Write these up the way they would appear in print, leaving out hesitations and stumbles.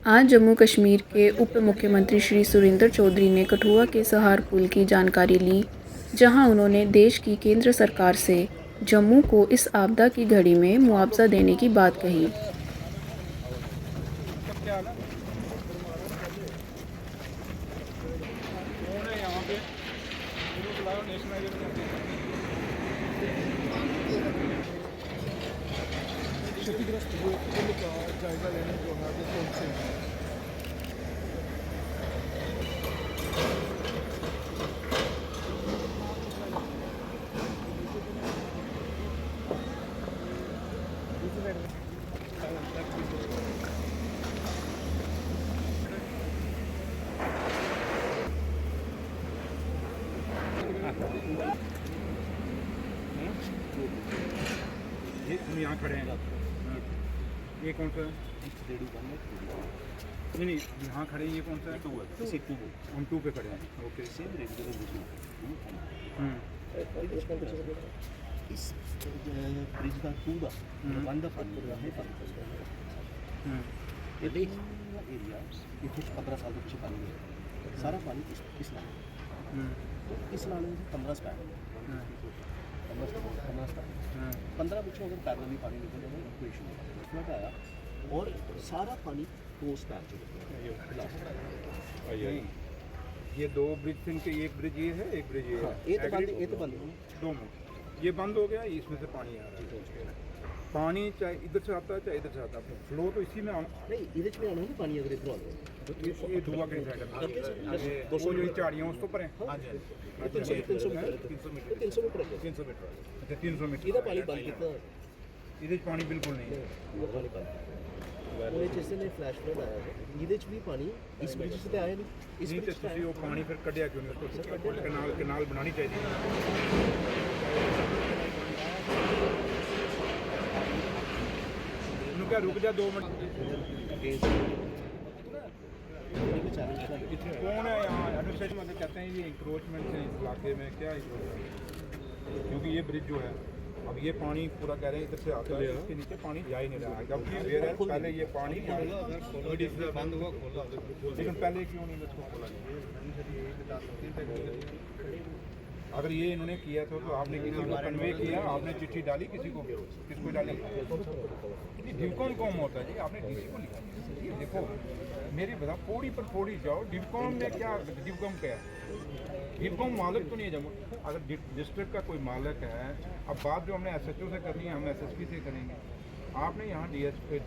आज जम्मू कश्मीर के उप मुख्यमंत्री श्री सुरेंद्र चौधरी ने कठुआ के सहार पुल की जानकारी ली, जहां उन्होंने देश की केंद्र सरकार से जम्मू को इस आपदा की घड़ी में मुआवजा देने की बात कही। क्षतिग्रस्त हुए पुल का जायजा लेने जो है वो पहुंचे हैं। ये हम यहाँ खड़े हैं। ये कौन सा है? नहीं, यहाँ खड़े हैं। ये कौन सा है? हम 2 पे खड़े हैं। ओके। इस ब्रिज का पूरा बंद पानी है। ये एरिया ये कुछ 15 साल तक पानी है। सारा पानी इस नाले इस नाले में 15 स्पैन 15 बच्चों अगर पैदल पानी निकल जाए कोई इशू नहीं आया। और सारा पानी पोस्ट पैच ये 2 ब्रिज थे इनके। एक ब्रिज ये है, एक ब्रिज ये है। ये तो बंद दोनों ये बंद हो गया। इसमें से पानी आ रहा है। पानी चाहे इधर से आता है चाहे इधर से आता है, फ्लो तो इसी में आना नहीं। इधर में आना है पानी अगर इधर आ जाए ये दुआ के साइड वो जो झाड़ियाँ उस पर हैं। 300 मीटर 300 मीटर अच्छा 300 मीटर इधर पानी बंद कितना इधर पानी बिल्कुल नहीं है। पानी बंद वो जैसे ने फ्लैश फ्लड आया है इधर भी पानी इस ब्रिज से आया नहीं। इस नहीं तो तुसी वो पानी फिर कढ़िया क्यों नहीं? उसको कनाल बनानी चाहिए। क्या रुक जा 2 मिनट। कौन है यहाँ एडमिनिस्ट्रेशन वाले? कहते हैं ये इंक्रोचमेंट है इस इलाके में। क्या क्योंकि ये ब्रिज जो है अब ये पानी पूरा कह रहे हैं इधर से आता है, इसके नीचे पानी जा ही नहीं रहा है। जबकि पहले ये पानी बंद हुआ खोला, लेकिन पहले क्यों नहीं इसको खोला? अगर ये इन्होंने किया था तो आपने किसी को कन्वे किया, आपने चिट्ठी डाली किसी को? किसको डाली? डिवकॉम कौन होता है जी? आपने डीसी को लिखा। देखो मेरी बता पौड़ी पर पौड़ी जाओ। डिवकॉम ने क्या? डिवकॉम क्या है? डिवकॉम मालिक तो नहीं है जम्मू। अगर डिस्ट्रिक्ट का कोई मालिक है, अब बात जो हमने SHO से करनी है हम SSP से करेंगे। आपने यहाँ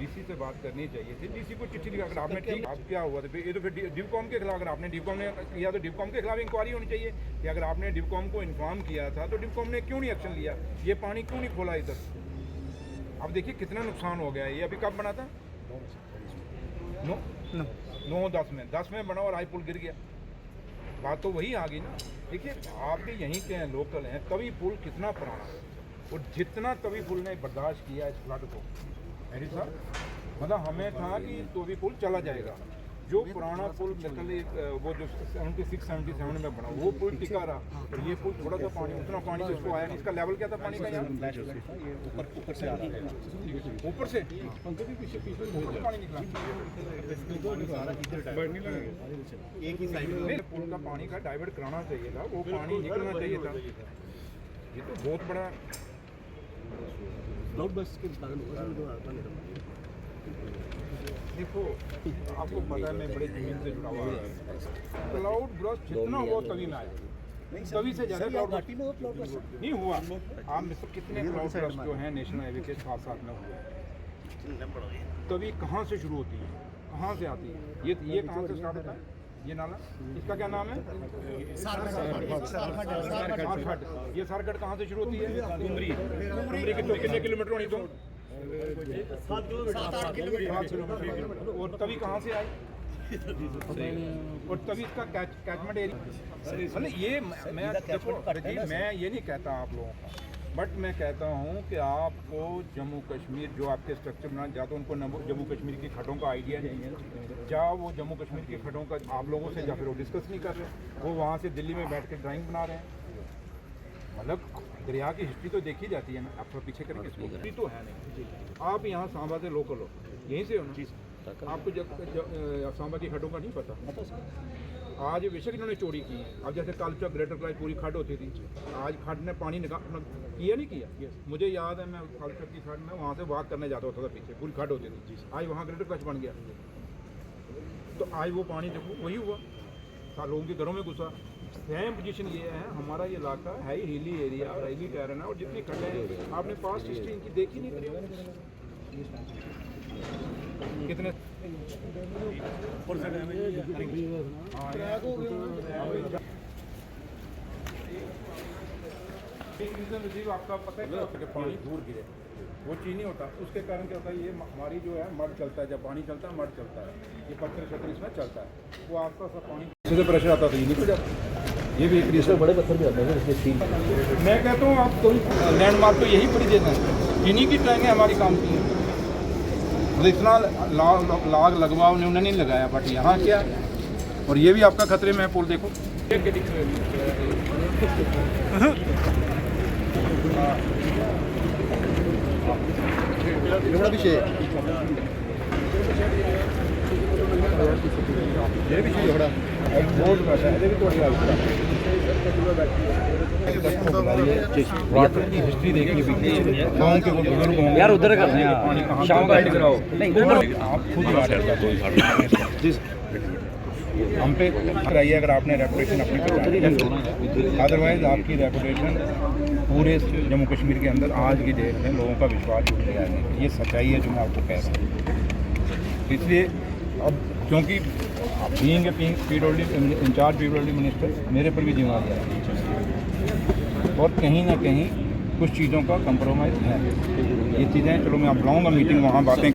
DC से बात करनी चाहिए थी। DC को चिट्ठी लिखा। अगर आपने ठीक आप क्या हुआ तो ये तो फिर डिवकॉम के खिलाफ, अगर आपने डिवकॉम ने किया तो डिवकॉम के खिलाफ इंक्वायरी होनी चाहिए कि अगर आपने डिवकॉम को इन्फॉर्म किया था तो डिवकॉम ने क्यों नहीं एक्शन लिया? ये पानी क्यों नहीं खोला इधर? अब देखिए कितना नुकसान हो गया है। ये अभी कब बना था? 9-10 में 10 में बना और आई पुल गिर गया। बात तो वही आ गई ना। देखिए आप भी यहीं के हैं, लोकल हैं। तवी पुल कितना पुराना है और जितना तवी पुल ने बर्दाश्त किया इस फ्लड को, मेरी साहब मतलब हमें था कि तवी पुल चला जाएगा। जो पुराना पुल निकले वो जो 76-77 में बना वो पुल टिका रहा। और ये पुल थोड़ा सा पानी उतना पानी तो इसको आया नहीं। इसका लेवल क्या था पानी का? यहाँ ऊपर से आ रहा है। ऊपर से पानी निकला। एक ही साइड में पुल का पानी का डाइवर्ट कराना चाहिए था। वो पानी निकलना चाहिए था। ये तो बहुत बड़ा बस के कारण देखो आपको पता है मैं बड़े जमीन से जुड़ा हुआ हूँ। क्लाउड ब्रस्ट जितना हुआ तभी में आया, तभी से ज़्यादा क्लाउड नहीं हुआ। आप में से कितने क्लाउड ब्रस्ट जो हैं नेशनल हाईवे के साथ में हुए? तभी कहाँ से शुरू होती है, कहाँ से आती है? ये कहाँ से स्टार्ट होता है? ये नाला, इसका क्या नाम है? सारखट। ये सारखट कहाँ से शुरू होती है? उमरी कितने किलोमीटर होनी? तो 7 किलोमीटर। और तभी कहाँ से आई? और तभी इसका कैचमेंट एरिया मतलब ये मैं देखो मैं ये नहीं कहता आप लोगों को, बट मैं कहता हूँ कि आपको जम्मू कश्मीर जो आपके स्ट्रक्चर बना, या तो उनको जम्मू कश्मीर की खड्डों का आइडिया नहीं है, या वो जम्मू कश्मीर की खड्डों का आप लोगों से या फिर वो डिस्कस नहीं कर रहे, वो वहाँ से दिल्ली में बैठ के ड्राइंग बना रहे हैं। मतलब दरिया की हिस्ट्री तो देखी जाती है ना, आप थोड़ा पीछे करेंगे, इसको हिस्ट्री तो है नहीं। आप यहाँ सांबा से लोकल हो, यहीं से हो ना? आपको सांबा की खड्डों का नहीं पता? पता सर। आज बेशक इन्होंने चोरी की है। अब जैसे कल तक ग्रेटर क्लाइट पूरी खड्ड होती थी, आज खड्ड ने पानी किया नहीं किया। मुझे याद है मैं कल तक की खड्ड में वहाँ से वॉक करने जाता होता था, पीछे पूरी खड्ड होती थी। आज वहाँ ग्रेटर क्लाइट बन गया, तो आज वो पानी देखो वही हुआ, लोगों के घरों में घुसा। सेम पोजीशन ये है, हमारा ये इलाका है ही हिली एरिया और हिली टेरेन है, और जितनी खड्डें हैं आपने पास्ट हिस्ट्री इनकी देखी नहीं करी कितने आपका पता है कि पानी दूर गिरे, वो चीज नहीं होता। उसके कारण क्या होता है, ये हमारी जो है मड चलता है, जब पानी चलता है मड चलता है, ये पत्थर शत्तर इसमें चलता है, वो आसपास सा पानी से प्रेशर आता था, ये निकल जाता। ये भी एक रीजन। बड़े पत्थर भी आते हैं इसमें स्टील। मैं कहता हूँ आप कोई लैंडमार्क तो यही पड़ी देते हैं, इन्हीं की टाइमें हमारी काम की है। मतलब इतना लाग लगवा उन्होंने नहीं लगाया, बट यहाँ क्या, और ये भी आपका खतरे में है पुल देखो। बड़ा विषय ये भी चीज़ बड़ा बहुत बैठा है, भी थोड़ी हिस्ट्री देखनी पीछे गाँव के बुजुर्ग होंगे यार, उधर करते हैं शाम का कराओ नहीं, आप खुद हम पे कराइए अगर आपने रेपुटेशन अपनी, अदरवाइज आपकी रेपुटेशन पूरे जम्मू कश्मीर के अंदर आज की डेट में लोगों का विश्वास उठ गया है। ये सच्चाई है जो मैं आपको कह रहा हूँ। इसलिए अब क्योंकि being PWD incharge PWD minister, मेरे पर भी जिम्मेदारी है और कहीं ना कहीं कुछ चीज़ों का कंप्रोमाइज़ है। ये चीज़ें चलो मैं आप बुलाऊँगा मीटिंग, वहाँ बातें।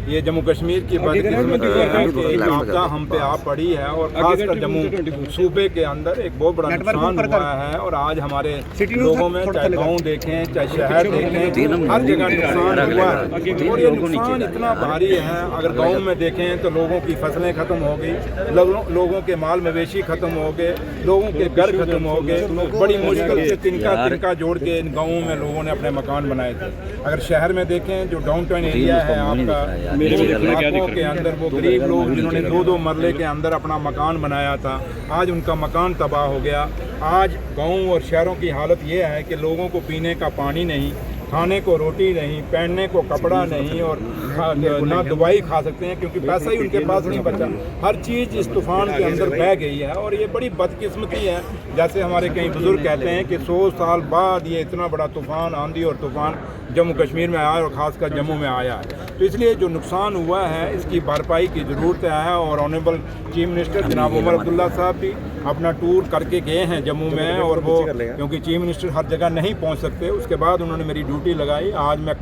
ये जम्मू कश्मीर की बदकिस्मती है कि आपदा हम पे आ पड़ी है, और खासकर जम्मू सूबे के अंदर एक बहुत बड़ा नुकसान हुआ है। और आज हमारे लोगों में चाहे गाँव देखें चाहे शहर देखें, हर जगह नुकसान हुआ है। और ये नुकसान इतना भारी है, अगर गाँव में देखें तो लोगों की फसलें खत्म हो गई, लोगों के माल मवेशी खत्म हो गए, लोगों के घर खत्म हो गए। बड़ी मुश्किल से तिनका जोड़ के इन गाँवों में लोगों ने अपने मकान बनाए थे। अगर शहर में देखें, जो डाउन टाउन एरिया है आपका, इलाकों के अंदर वो गरीब लोग जिन्होंने 2-2 मरले के अंदर अपना मकान बनाया था, आज उनका मकान तबाह हो गया। आज गाँव और शहरों की हालत ये है कि लोगों को पीने का पानी नहीं, खाने को रोटी नहीं, पहनने को कपड़ा नहीं, और ना दवाई खा सकते हैं क्योंकि पैसा ही उनके पास नहीं बचा। हर चीज़ इस तूफ़ान के अंदर बह गई है, और ये बड़ी बदकिस्मती है। जैसे हमारे कई बुजुर्ग कहते हैं कि 100 साल बाद ये इतना बड़ा तूफ़ान, आंधी और तूफ़ान जम्मू कश्मीर में आया और ख़ासकर जम्मू में आया है। तो इसलिए जो नुकसान हुआ है इसकी भरपाई की ज़रूरत है। और ऑनरेबल चीफ मिनिस्टर जनाब उमर अब्दुल्ला साहब भी अपना टूर करके गए हैं जम्मू में, और वो क्योंकि चीफ मिनिस्टर हर जगह नहीं पहुंच सकते, उसके बाद उन्होंने मेरी ड्यूटी लगाई। आज मैं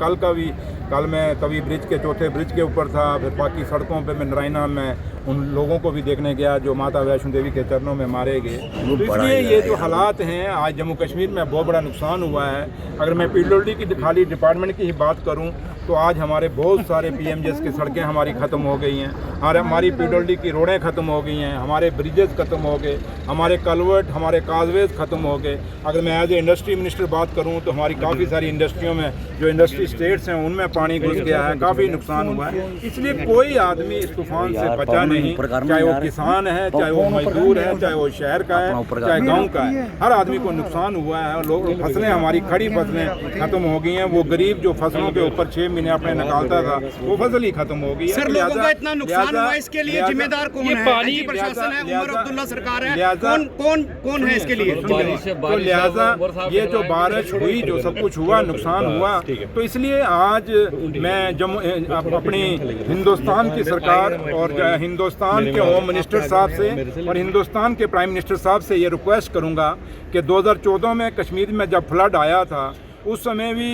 कल मैं तवी ब्रिज के चौथे ब्रिज के ऊपर था, फिर बाकी सड़कों पे मैं नारायणा में उन लोगों को भी देखने गया जो माता वैष्णो देवी के चरणों में मारे गए। तो इसलिए ये जो हालात हैं आज जम्मू कश्मीर में बहुत बड़ा नुकसान हुआ है। अगर मैं पीडब्ल्यूडी की खाली डिपार्टमेंट की ही बात करूं तो आज हमारे बहुत सारे पीएमजेएस की सड़कें हमारी ख़त्म हो गई हैं, और हमारी पीडब्ल्यूडी की रोडें ख़त्म हो गई हैं, हमारे ब्रिजेस ख़त्म हो गए, हमारे कलवर्ट, हमारे काजवेज ख़त्म हो गए। अगर मैं एज ए इंडस्ट्री मिनिस्टर बात करूं तो हमारी काफ़ी सारी इंडस्ट्रियों में जो इंडस्ट्री स्टेट्स हैं उनमें पानी घुस गया है, काफ़ी नुकसान हुआ है। इसलिए कोई आदमी इस तूफान से बचा नहीं, चाहे वो किसान है, चाहे वो मजदूर है, चाहे वो शहर का है, चाहे गाँव का है, हर आदमी को नुकसान हुआ है। और लोग फसलें, हमारी खड़ी फसलें ख़त्म हो गई हैं। वो गरीब जो फसलों के ऊपर 6 महीने अपने निकालता था वो फसल ही खत्म हो गई है। सर, लोगों का इतना नुकसान हुआ, इसके लिए जिम्मेदार कौन है? पानी प्रशासन है, उमर अब्दुल्ला सरकार है, कौन है इसके लिए? तो लिहाजा ये जो बारिश हुई, जो सब कुछ हुआ, नुकसान हुआ, तो इसलिए आज मैं अपनी हिंदुस्तान की सरकार और हिंदुस्तान के होम मिनिस्टर साहब से और हिंदुस्तान के प्राइम मिनिस्टर साहब से ये रिक्वेस्ट करूँगा कि 2014 में कश्मीर में जब फ्लड आया था उस समय भी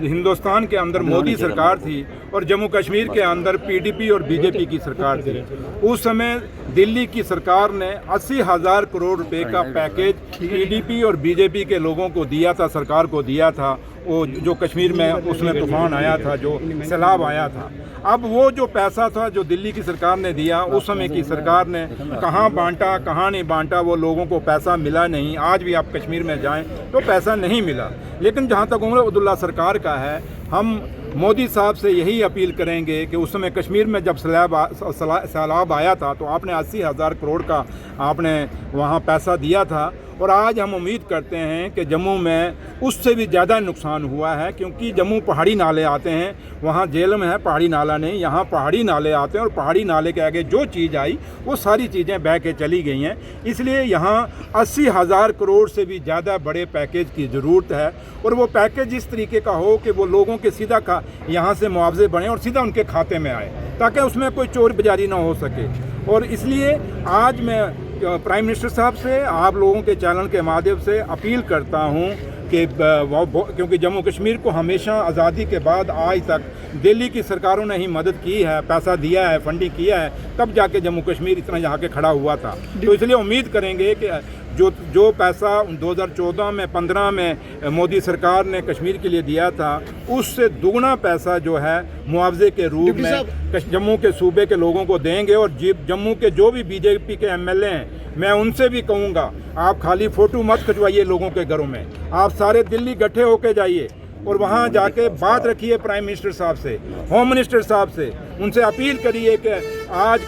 हिंदुस्तान के अंदर मोदी सरकार थी और जम्मू कश्मीर के अंदर पीडीपी और बीजेपी की सरकार थी। उस समय दिल्ली की सरकार ने 80,000 करोड़ रुपए का पैकेज पीडीपी और बीजेपी के लोगों को दिया था, सरकार को दिया था। वो जो कश्मीर में उसमें तूफान आया था, जो सैलाब आया था, अब वो जो पैसा था जो दिल्ली की सरकार ने दिया, उस समय की सरकार ने कहाँ बांटा, कहाँ नहीं बांटा, वो लोगों को पैसा मिला नहीं। आज भी आप कश्मीर में जाएं तो पैसा नहीं मिला। लेकिन जहाँ तक उमर अब्दुल्ला सरकार का है, हम मोदी साहब से यही अपील करेंगे कि उस समय कश्मीर में जब सैलाब आया था तो आपने 80,000 करोड़ का आपने वहाँ पैसा दिया था, और आज हम उम्मीद करते हैं कि जम्मू में उससे भी ज़्यादा नुकसान हुआ है, क्योंकि जम्मू पहाड़ी नाले आते हैं, वहाँ जेलम है पहाड़ी नाला नहीं, यहाँ पहाड़ी नाले आते हैं और पहाड़ी नाले के आगे जो चीज़ आई वो सारी चीज़ें बह के चली गई हैं। इसलिए यहाँ 80,000 करोड़ से भी ज़्यादा बड़े पैकेज की ज़रूरत है, और वो पैकेज इस तरीके का हो कि वो लोगों के सीधा यहाँ से मुआवजे बने और सीधा उनके खाते में आए, ताकि उसमें कोई चोर बाजारी ना हो सके। और इसलिए आज मैं प्राइम मिनिस्टर साहब से, आप लोगों के चैनल के माध्यम से अपील करता हूं कि क्योंकि जम्मू कश्मीर को हमेशा आज़ादी के बाद आज तक दिल्ली की सरकारों ने ही मदद की है, पैसा दिया है, फंडिंग किया है, तब जाके जम्मू कश्मीर इतना यहाँ के खड़ा हुआ था। तो इसलिए उम्मीद करेंगे कि जो पैसा 2014 में 15 में मोदी सरकार ने कश्मीर के लिए दिया था, उससे दुगना पैसा जो है मुआवजे के रूप में जम्मू के सूबे के लोगों को देंगे। और जम्मू के जो भी बीजेपी के एमएलए हैं, मैं उनसे भी कहूँगा, आप खाली फ़ोटो मत खिंचवाइए लोगों के घरों में, आप सारे दिल्ली इकट्ठे होके जाइए और वहाँ जाके बात रखिए प्राइम मिनिस्टर साहब से, होम मिनिस्टर साहब से, उनसे अपील करिए कि आज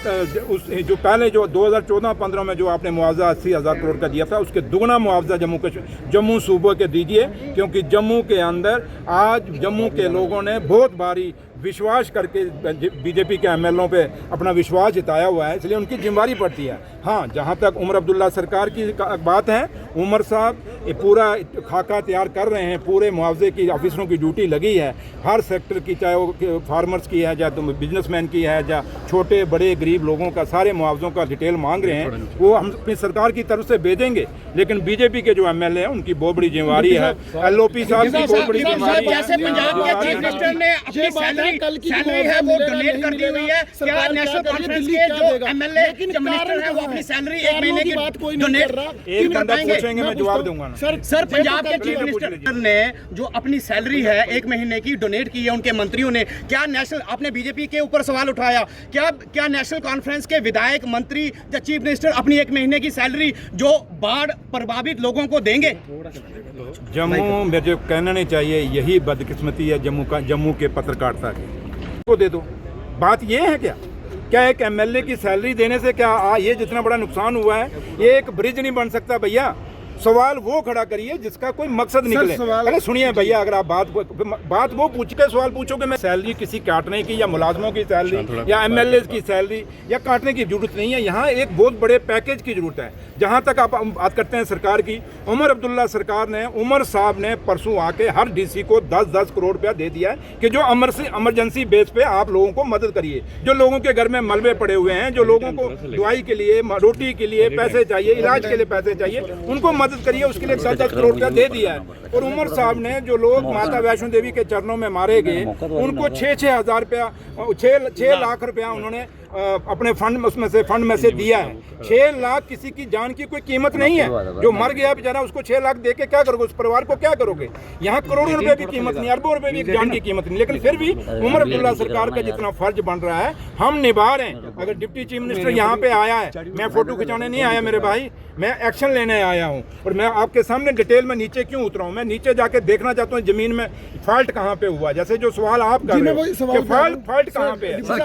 जो पहले जो 2014-15 में जो आपने मुआवजा 80,000 करोड़ का दिया था, उसके दुगना मुआवजा जम्मू सूबे के दीजिए, क्योंकि जम्मू के अंदर आज जम्मू के लोगों ने बहुत भारी विश्वास करके बीजेपी के एमएलओ पे अपना विश्वास जताया हुआ है, इसलिए उनकी जिम्मेदारी पड़ती है। हाँ, जहाँ तक उमर अब्दुल्ला सरकार की बात है, उमर साहब ये पूरा खाका तैयार कर रहे हैं, पूरे मुआवजे की ऑफिसरों की ड्यूटी लगी है, हर सेक्टर की, चाहे वो फार्मर्स की है, चाहे बिजनेसमैन की है, या छोटे बड़े गरीब लोगों का, सारे मुआवजों का डिटेल मांग रहे हैं, वो हम अपनी सरकार की तरफ से भेजेंगे। लेकिन बीजेपी के जो एमएलए हैं उनकी बहुत बड़ी जिम्मेदारी है, एलओपी साहब की बहुत बड़ी जिम्मेदारी है। जैसे पंजाब के चीफ मिनिस्टर ने अपनी सैलरी है वो डोनेट कर दी हुई है, क्या नेशनल कॉन्फ्रेंस के जो एमएलए मिनिस्टर है वो अपनी सैलरी एक महीने की डोनेट एक बंदा पूछेंगे, मैं जवाब दूंगा ना। सर पंजाब के चीफ मिनिस्टर ने जो अपनी सैलरी है एक महीने की डोनेट की है उनके मंत्रियों ने, क्या नेशनल, आपने बीजेपी के ऊपर सवाल उठाया, क्या नेशनल कॉन्फ्रेंस के विधायक, मंत्री या चीफ मिनिस्टर अपनी एक महीने की सैलरी जो बाढ़ प्रभावित लोगों को देंगे? जम्मू में जो कहना नहीं चाहिए, यही बदकिस्मती है जम्मू के पत्रकारिता की, को दे दो। बात ये है क्या एक एमएलए की सैलरी देने से क्या ये जितना बड़ा नुकसान हुआ है, ये एक ब्रिज नहीं बन सकता भैया? सवाल वो खड़ा करिए जिसका कोई मकसद निकले। अरे सुनिए भैया, अगर आप बात वो पूछ के सवाल पूछोगे, मैं सैलरी किसी काटने की या मुलाजमों की सैलरी या एमएलए की सैलरी या काटने की जरूरत नहीं है। यहाँ एक बहुत बड़े पैकेज की जरूरत है। जहाँ तक आप बात करते हैं सरकार की, उमर अब्दुल्ला सरकार ने, उमर साहब ने परसों आके हर डीसी को 10-10 करोड़ रुपया दे दिया है कि जो इमरजेंसी बेस पे आप लोगों को मदद करिए। जो लोगों के घर में मलबे पड़े हुए हैं, जो लोगों को दवाई के लिए, रोटी के लिए पैसे चाहिए, इलाज के लिए पैसे चाहिए, उनको मदद करिए। उसके लिए 10-10 करोड़ रुपया दे दिया है। और उमर साहब ने जो लोग माता वैष्णो देवी के चरणों में मारे गए, उनको 6-6 हज़ार रुपया, 6 लाख रुपया उन्होंने अपने फंड में से दिया है। 6 लाख किसी की जान की कोई कीमत नहीं है। जो मर गया बेचारा, उसको 6 लाख दे के क्या करोगे? उस परिवार को क्या करोगे? यहाँ करोड़ों रुपए की कीमत नहीं, अरबों रुपए की जान की कीमत नहीं। लेकिन फिर भी उमर अब्दुल्ला सरकार का जितना फर्ज बन रहा है हम निभा रहे हैं। अगर डिप्टी चीफ मिनिस्टर यहाँ पे आया है, मैं फोटो खिंचाने नहीं आया मेरे भाई, मैं एक्शन लेने आया हूँ। और मैं आपके सामने डिटेल में नीचे क्यों उतरा हूँ, मैं नीचे जाके देखना चाहता हूँ जमीन में फॉल्ट कहाँ पे हुआ। जैसे जो सवाल आप कर रहे हो, फॉल्ट कहाँ पे है सर?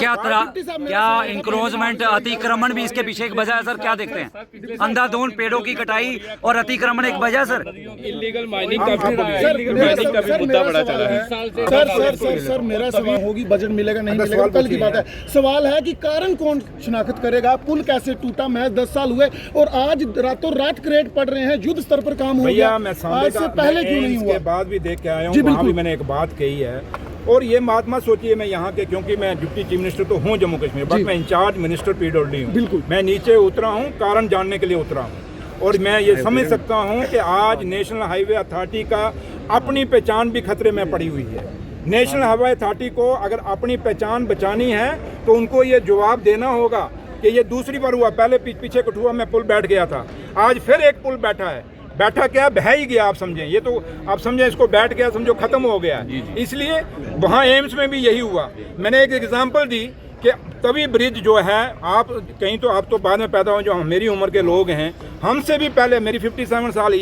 क्या इंक्रोचमेंट, अतिक्रमण भी इसके पीछे एक वजह है सर? क्या देखते हैं? अंधाधुंध पेड़ों की कटाई और अतिक्रमण एक वजह सर? इलीगल माइनिंग का भी मुद्दा बड़ा चला है। सर मेरा सवाल होगी, बजट मिलेगा नहीं मिलेगा कल की बात है। सवाल है कि कारण कौन शिनाख्त करेगा? पुल कैसे टूटा? महज 10 साल हुए और आज रातों रात क्रेड पड़ रहे हैं, युद्ध स्तर पर काम हो गया। आज से पहले क्यों नहीं हुआ? बाद भी देख के आया हूँ, वहाँ भी मैंने एक बात कही है। और ये बात मत सोचिए मैं यहाँ के, क्योंकि मैं डिप्टी चीफ मिनिस्टर तो हूँ जम्मू कश्मीर, बट मैं इंचार्ज मिनिस्टर पीडब्ल्यूडी हूँ। बिल्कुल, मैं नीचे उतरा हूँ, कारण जानने के लिए उतरा हूँ। और मैं ये समझ सकता हूँ कि आज नेशनल हाईवे अथॉरिटी का अपनी पहचान भी खतरे में पड़ी हुई है। नेशनल हाईवे अथॉरिटी को अगर अपनी पहचान बचानी है तो उनको ये जवाब देना होगा कि ये दूसरी बार हुआ। पहले पीछे कठुआ में पुल बैठ गया था, आज फिर एक पुल बैठा है। बैठा क्या, बह ही गया। आप समझें, ये तो आप समझें इसको बैठ गया, समझो खत्म हो गया। इसलिए वहाँ एम्स में भी यही हुआ। मैंने एक एग्जांपल दी कि तभी ब्रिज जो है, आप कहीं तो आप तो बाद में पैदा हो, जो मेरी उम्र के लोग हैं, हमसे भी पहले, मेरी 57 साल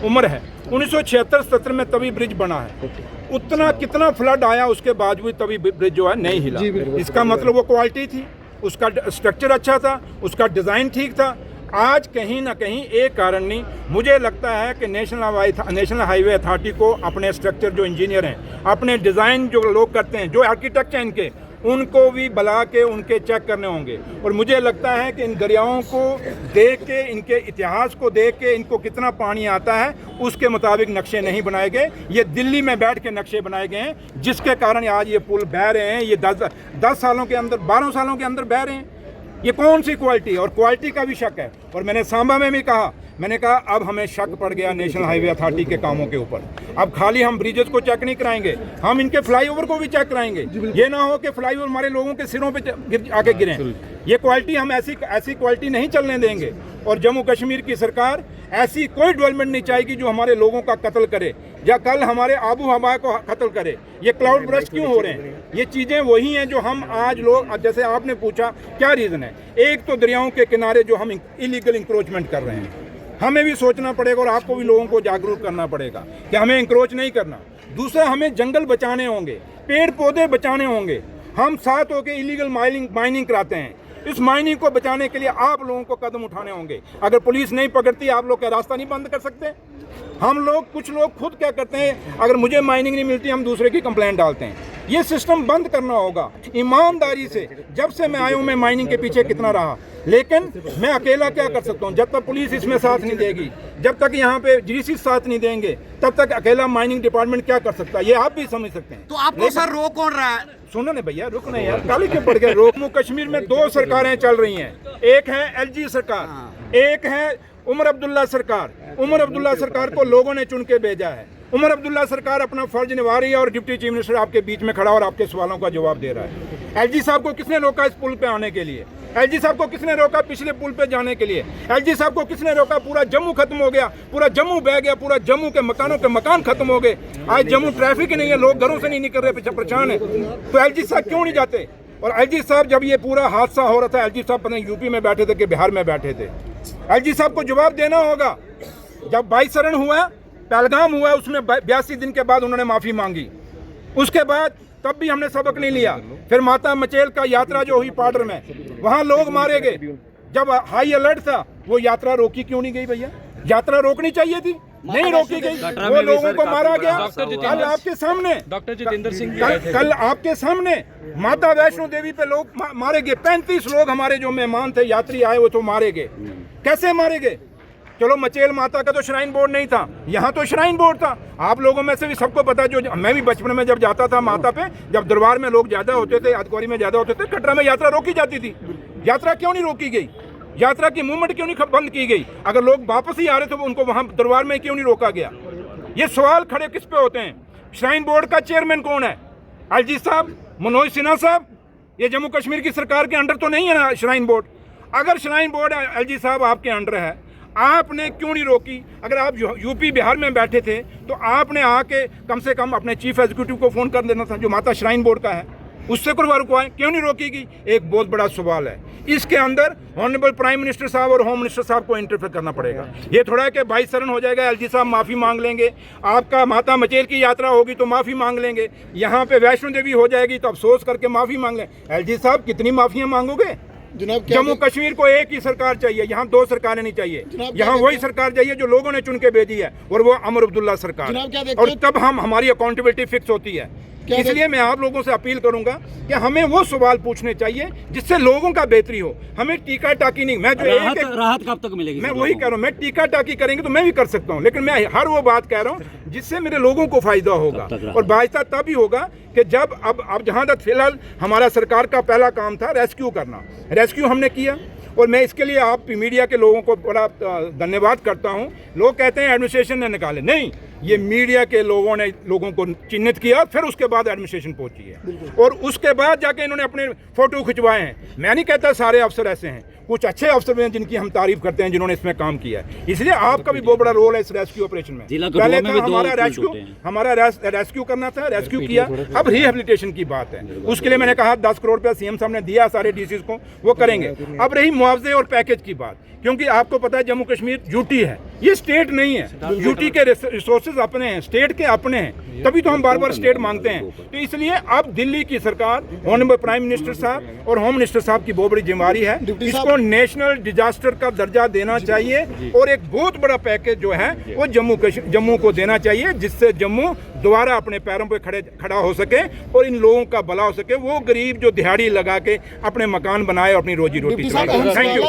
उम्र है, 1976-77 में तभी ब्रिज बना है। उतना कितना फ्लड आया उसके बावजूद तभी ब्रिज जो है नहीं हिला। इसका मतलब वो क्वालिटी थी, उसका स्ट्रक्चर अच्छा था, उसका डिज़ाइन ठीक था। आज कहीं ना कहीं एक कारण नहीं, मुझे लगता है कि नेशनल हाईवे अथॉरिटी को अपने स्ट्रक्चर जो इंजीनियर हैं, अपने डिज़ाइन जो लोग करते हैं, जो आर्किटेक्ट हैं इनके, उनको भी बुला के उनके चेक करने होंगे। और मुझे लगता है कि इन दरियाओं को देख के, इनके इतिहास को देख के, इनको कितना पानी आता है उसके मुताबिक नक्शे नहीं बनाए गए। ये दिल्ली में बैठ के नक्शे बनाए गए हैं, जिसके कारण आज ये पुल बह रहे हैं। ये 10 सालों के अंदर, 12 सालों के अंदर बह रहे हैं। ये कौन सी क्वालिटी है? और क्वालिटी का भी शक है। और मैंने सांबा में भी कहा, मैंने कहा अब हमें शक पड़ गया नेशनल हाईवे अथॉरिटी के कामों के ऊपर। अब खाली हम ब्रिजेस को चेक नहीं कराएंगे, हम इनके फ्लाईओवर को भी चेक कराएंगे। ये ना हो कि फ्लाईओवर हमारे लोगों के सिरों पे आके गिरे। ये क्वालिटी हम ऐसी क्वालिटी नहीं चलने देंगे। और जम्मू कश्मीर की सरकार ऐसी कोई डेवलपमेंट नहीं चाहेगी जो हमारे लोगों का कत्ल करे या कल हमारे आबू हवा को कत्ल करे। ये क्लाउड ब्रस्ट क्यों हो रहे हैं? ये चीज़ें वही हैं जो हम आज लोग, जैसे आपने पूछा क्या रीज़न है, एक तो दरियाओं के किनारे जो हम इलीगल इंक्रोचमेंट कर रहे हैं, हमें भी सोचना पड़ेगा और आपको भी लोगों को जागरूक करना पड़ेगा कि हमें इंक्रोच नहीं करना। दूसरा, हमें जंगल बचाने होंगे, पेड़ पौधे बचाने होंगे। हम साथ होकर इलीगल माइनिंग कराते हैं। इस माइनिंग को बचाने के लिए आप लोगों को कदम उठाने होंगे। अगर पुलिस नहीं पकड़ती, आप लोग क्या रास्ता नहीं बंद कर सकते? हम लोग, कुछ लोग खुद क्या करते हैं, अगर मुझे माइनिंग नहीं मिलती हम दूसरे की कंप्लेंट डालते हैं। ये सिस्टम बंद करना होगा ईमानदारी से। जब से मैं आया हूँ मैं माइनिंग के पीछे कितना रहा, लेकिन मैं अकेला क्या कर सकता हूँ? जब तक पुलिस इसमें साथ नहीं देगी, जब तक यहाँ पे जीसी साथ नहीं देंगे, तब तक अकेला माइनिंग डिपार्टमेंट क्या कर सकता है, ये आप भी समझ सकते हैं। तो आपको सर रोक कौन रहा है? सुनो ना भैया, रुक नहीं यार, काली क्यों पड़ गए? रोक। जम्मू कश्मीर में 2 सरकारें चल रही हैं। एक है एलजी सरकार, एक है उमर अब्दुल्ला सरकार। उमर अब्दुल्ला सरकार को लोगों ने चुन के भेजा है। उमर अब्दुल्ला सरकार अपना फर्ज निभा रही है और डिप्टी चीफ मिनिस्टर आपके बीच में खड़ा और आपके सवालों का जवाब दे रहा है। एलजी साहब को किसने रोका इस पुल पे आने के लिए? एलजी साहब को किसने रोका पिछले पुल पे जाने के लिए? एलजी साहब को किसने रोका? पूरा जम्मू खत्म हो गया, पूरा जम्मू बह गया, पूरा जम्मू के मकानों के मकान खत्म हो गए। आज जम्मू ट्रैफिक ही नहीं है, लोग घरों से नहीं निकल रहे, पीछे परेशान है। तो एलजी साहब क्यों नहीं जाते? और एलजी साहब, जब ये पूरा हादसा हो रहा था, एलजी साहब पता नहीं यूपी में बैठे थे कि बिहार में बैठे थे। एलजी साहब को जवाब देना होगा। जब 22 शरण हुआ, पहलगाम हुआ, उसमें 82 दिन के बाद उन्होंने माफी मांगी। उसके बाद तब भी हमने सबक नहीं लिया। फिर माता मचेल का यात्रा जो हुई पाडर में, वहां लोग मारे गए। जब हाई अलर्ट था, वो यात्रा रोकी क्यों नहीं गई भैया? यात्रा रोकनी चाहिए थी, नहीं रोकी गई। वो लोगों को मारा गया। कल आपके सामने डॉक्टर जितेंद्र सिंह, कल आपके सामने माता वैष्णो देवी पे लोग मारे गए। 35 लोग हमारे जो मेहमान थे, यात्री आए, वो तो मारे गए। कैसे मारे गए? चलो मचेल माता का तो श्राइन बोर्ड नहीं था, यहाँ तो श्राइन बोर्ड था। आप लोगों में से भी सबको पता, जो मैं भी बचपन में जब जाता था माता पे, जब दरबार में लोग ज्यादा होते थे, अदकौरी में ज्यादा होते थे, कटरा में यात्रा रोकी जाती थी। यात्रा क्यों नहीं रोकी गई? यात्रा की मूवमेंट क्यों नहीं बंद की गई? अगर लोग वापस ही आ रहे थे, उनको वहां दरबार में क्यों नहीं रोका गया? ये सवाल खड़े किस पे होते हैं? श्राइन बोर्ड का चेयरमैन कौन है? एलजी साहब, मनोज सिन्हा साहब? ये जम्मू कश्मीर की सरकार के अंडर तो नहीं है ना श्राइन बोर्ड? अगर श्राइन बोर्ड एलजी साहब आपके अंडर है, आपने क्यों नहीं रोकी? अगर आप यूपी बिहार में बैठे थे तो आपने आके कम से कम अपने चीफ एग्जीक्यूटिव को फोन कर देना था, जो माता श्राइन बोर्ड का है, उससे रुकवाएं, क्यों नहीं रोकी गई? एक बहुत बड़ा सवाल है। इसके अंदर ऑनरेबल प्राइम मिनिस्टर साहब और होम मिनिस्टर साहब को इंटरफेयर करना पड़ेगा। ये थोड़ा है कि 22 शरण हो जाएगा, एलजी साहब माफ़ी मांग लेंगे, आपका माता मचेल की यात्रा होगी तो माफ़ी मांग लेंगे, यहाँ पे वैष्णो देवी हो जाएगी तो अफसोस करके माफ़ी मांग लें। एलजी साहब कितनी माफ़ियाँ मांगोगे? जम्मू कश्मीर को एक ही सरकार चाहिए, यहाँ 2 सरकारें नहीं चाहिए। यहाँ वही सरकार चाहिए जो लोगों ने चुन के भेजी है, और वो उमर अब्दुल्ला सरकार। और तब हमारी अकाउंटेबिलिटी फिक्स होती है। इसलिए मैं आप लोगों से अपील करूंगा कि हमें वो सवाल पूछने चाहिए जिससे लोगों का बेहतरी हो। हमें टीका टाकी नहीं। मैं जो राहत कब तक मिलेगी? मैं वही कह रहा हूँ, मैं टीका टाकी करेंगे तो मैं भी कर सकता हूँ, लेकिन मैं हर वो बात कह रहा हूँ जिससे मेरे लोगों को फायदा होगा। और बायसा तभी होगा कि जब अब जहाँ तक फिलहाल हमारा सरकार का पहला काम था रेस्क्यू करना, रेस्क्यू हमने किया। और मैं इसके लिए आप मीडिया के लोगों को बड़ा धन्यवाद करता हूं। लोग कहते हैं एडमिनिस्ट्रेशन ने निकाले, नहीं, ये मीडिया के लोगों ने लोगों को चिन्हित किया, फिर उसके बाद एडमिनिस्ट्रेशन पहुंची है, और उसके बाद जाके इन्होंने अपने फोटो खिंचवाए हैं। मैं नहीं कहता सारे अफसर ऐसे हैं, कुछ अच्छे अफसर हैं जिनकी हम तारीफ करते हैं, जिन्होंने इसमें काम किया है। इसलिए आपका भी बहुत बड़ा रोल है इस रेस्क्यू ऑपरेशन में। पहले था हमारा रेस्क्यू करना था, रेस्क्यू किया, अब रिहेबिलिटेशन की बात है। उसके लिए मैंने कहा 10 करोड़ रुपया सीएम साहब ने दिया सारे डीसीज को, वो करेंगे। अब रही मुआवजे और पैकेज की बात, क्योंकि आपको पता है जम्मू कश्मीर यूटी है, ये स्टेट नहीं है। यूटी के रिसोर्सेज रिसोर्सेज अपने हैं, स्टेट के अपने हैं, तभी तो हम बार बार स्टेट मांगते हैं। तो इसलिए अब दिल्ली की सरकार, ऑनरेबल प्राइम मिनिस्टर साहब और होम मिनिस्टर साहब की बहुत बड़ी जिम्मेदारी है, इसको नेशनल डिजास्टर का दर्जा देना चाहिए और एक बहुत बड़ा पैकेज जो है वो जम्मू को देना चाहिए, जिससे जम्मू दोबारा अपने पैरों पे खड़ा हो सके और इन लोगों का भला हो सके। वो गरीब जो दिहाड़ी लगा के अपने मकान बनाए और अपनी रोजी रोटी चलाए। Thank you.